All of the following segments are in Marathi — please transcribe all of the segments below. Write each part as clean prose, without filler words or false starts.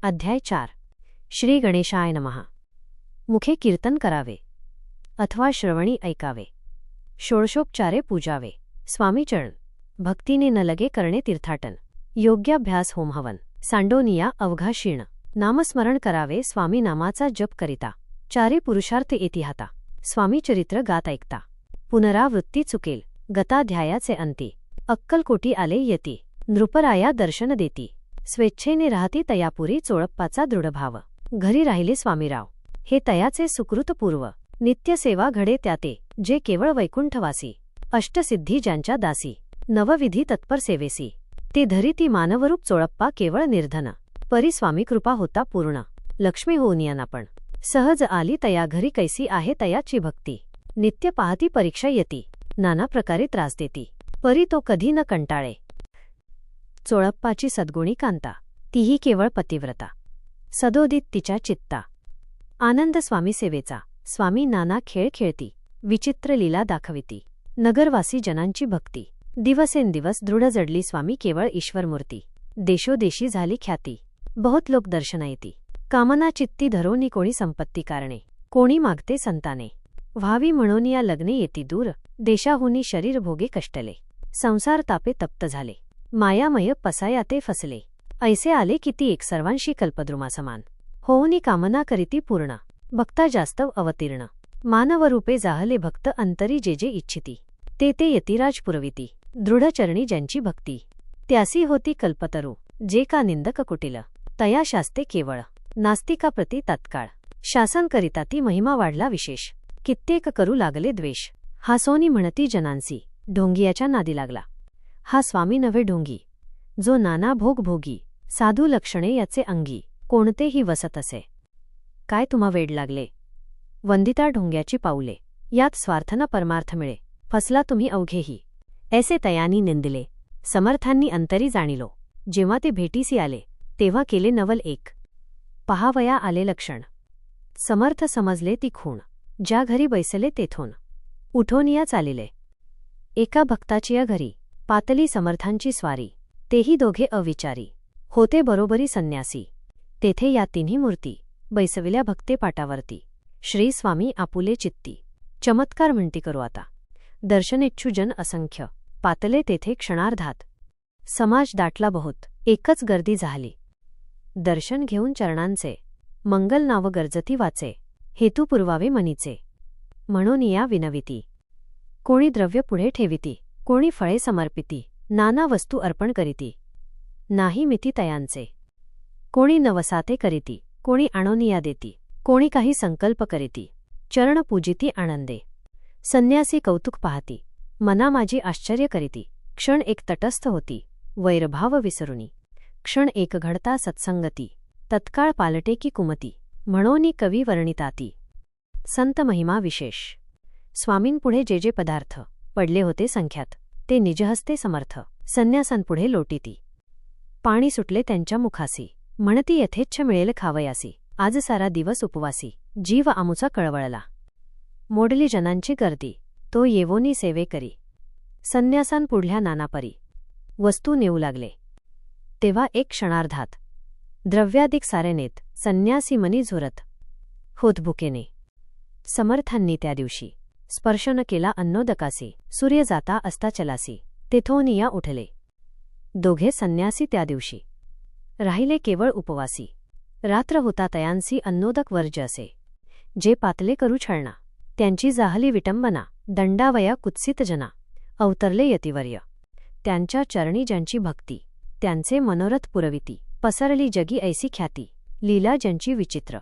अध्याय 4. श्री गणेशाय नमः. मुखे कीर्तन करावे अथवा श्रवणी ऐकावे. षोडशोपचारे पूजावे. स्वामीचरण. भक्तीने न लगे करणे तीर्थाटन. योग्याभ्यास होम हवन. सांडोनिया अवघा क्षीण. नामस्मरण करावे स्वामी नामाचा जप करिता. चारी पुरुषार्थ येती हाता. स्वामी चरित्र गात ऐकता. पुनरावृत्ती चुकेल गताध्यायाचे अंती. अक्कलकोटी आले येती. नृपराया दर्शन देती. स्वेच्छेने राहती तयापुरी चोळप्पाचा दृढभाव. घरी राहिले स्वामीराव हे तयाचे सुकृत पूर्व. नित्यसेवा घडे त्याते जे केवळ वैकुंठवासी. अष्टसिद्धी ज्यांच्या दासी नवविधी तत्पर सेवेसी. ते धरिती मानवरूप चोळप्पा केवळ निर्धन. परी स्वामी कृपा होता पूर्ण. लक्ष्मी होऊन यानापण सहज आली तया घरी. कैसी आहे तयाची भक्ती. नित्य पाहती परीक्षा येती. नाना प्रकारे त्रास देती. परी तो कधी न कंटाळे. चोळप्पाची सद्गुणी कांता तीही केवळ पतिव्रता. सदोदित तिच्या चित्ता. आनंद स्वामी सेवेचा. स्वामी नाना खेळ खेळती. विचित्र लीला दाखविती. नगरवासी जनांची भक्ती. दिवसेंदिवस दृढ जडली स्वामी केवळ ईश्वरमूर्ती. देशोदेशी झाली ख्याती. बहुत लोक दर्शना येती. कामना चित्ती धरोनी कोणी संपत्ती कारणे. कोणी मागते संताने व्हावी म्हणून या लग्ने येती दूर. देशाहुनी शरीर भोगे कष्टले. संसार तापे तप्त झाले. मायामय पसाया ते फसले. ऐसे आले किती एक सर्वांशी कल्पद्रुमासमान. होऊनी कामना करीती पूर्ण. भक्ता जास्त अवतीर्ण. मानवरूपे जाहले भक्त अंतरी जे जे इच्छिती. ते यतिराज पुरविती. दृढचरणी ज्यांची भक्ती. त्यासी होती कल्पतरू. जे का निंदक कुटिल तया शास्ते केवळ. नास्तिका प्रति तत्काळ शासन करिता ती महिमा वाढला विशेष. कित्येक करू लागले द्वेष. हासोनी म्हणती जनांसी ढोंगियाच्या नादी लागला. हा स्वामी नव्हे ढोंगी जो नाना भोग भोगी. साधू लक्षणे याचे अंगी कोणतेही वसत असे. काय तुम्हा वेड लागले वंदिता ढोंग्याची पाऊले. यात स्वार्थना परमार्थ मिळे. फसला तुम्ही अवघेही. ऐसे तयानी निंदिले समर्थांनी अंतरी जाणिलो. जेव्हा ते भेटीसी आले तेव्हा केले नवल एक. पहावया आले लक्षण. समर्थ समजले ती खूण. ज्या घरी बैसले तेथून उठोनिया चालिले. एका भक्ताची या घरी पातली समर्थांची स्वारी. तेही दोघे अविचारी होते बरोबरी संन्यासी. तेथे या तिन्ही मूर्ती बैसविल्या भक्ते पाटावरती. श्री स्वामी आपुले चित्ती. चमत्कार म्हणती करू आता. दर्शनेच्छू जन असंख्य पातले तेथे क्षणार्धात. समाज दाटला बहुत एकच गर्दी झाली. दर्शन घेऊन चरणांचे मंगल नाव गर्जती वाचे. हेतू पुरवावे मनीचे म्हणून या विनविती. कोणी द्रव्य पुढे ठेविती. कोणी फळे समर्पिती. नाना वस्तू अर्पण करीती. नाही मिती तयांचे. कोणी नवसाते करीती. कोणी आणोनिया देती. कोणी काही संकल्प करीती. चरण पूजिती आनंदे. संन्यासी कौतुक पाहती. मना माझी आश्चर्य करीती. क्षण एक तटस्थ होती वैरभाव विसरुनी. क्षण एक घडता सत्संगती. तत्काळ पालटे की कुमती म्हणोनी कवी वर्णिताती. संत महिमा विशेष. स्वामींपुढे जे जे पदार्थ पडले होते संख्यात ते निजहस्ते समर्थ संन्यासांपुढे लोटीती. पाणी सुटले त्यांच्या मुखासी. म्हणती यथेच्छ मिळेल खावयासी. आज सारा दिवस उपवासी. जीव आमुचा कळवळला. मोडली जनांची गर्दी. तो येवोनी सेवे करी. संन्यासांपुढल्या नानापरी वस्तू नेऊ लागले. तेव्हा एक क्षणार्धात द्रव्याधिक सारे नेत संन्यासी मनी झुरत होत भुकेने. समर्थांनी त्या दिवशी स्पर्श न केला अन्नोदकासी. सूर्य जाता असता चलासी. तेथोनिया उठले. दोघे संन्यासी त्या दिवशी राहिले केवळ उपवासी. रात्र होता तयांसी अन्नोदक वर्ज असे. जे पातले करू छळणा त्यांची जाहली विटंबना. दंडावया कुत्सित जना अवतरले यतिवर्य. त्यांच्या चरणी ज्यांची भक्ती त्यांचे मनोरथ पुरविती. पसरली जगी ऐसी ख्याती. लीला ज्यांची विचित्र.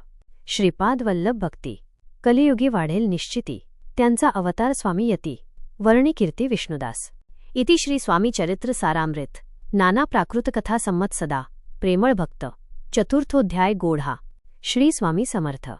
श्रीपाद वल्लभ भक्ती. कलियुगी वाढेल निश्चिती. त्यांचा अवतार स्वामी यती. वर्णी कीर्ती विष्णुदास. इति श्री स्वामी चरित्र सारामृत. नाना प्राकृत कथा संमत सदा. प्रेमळ भक्त. चतुर्थोध्याय गोढा. श्री स्वामी समर्थ.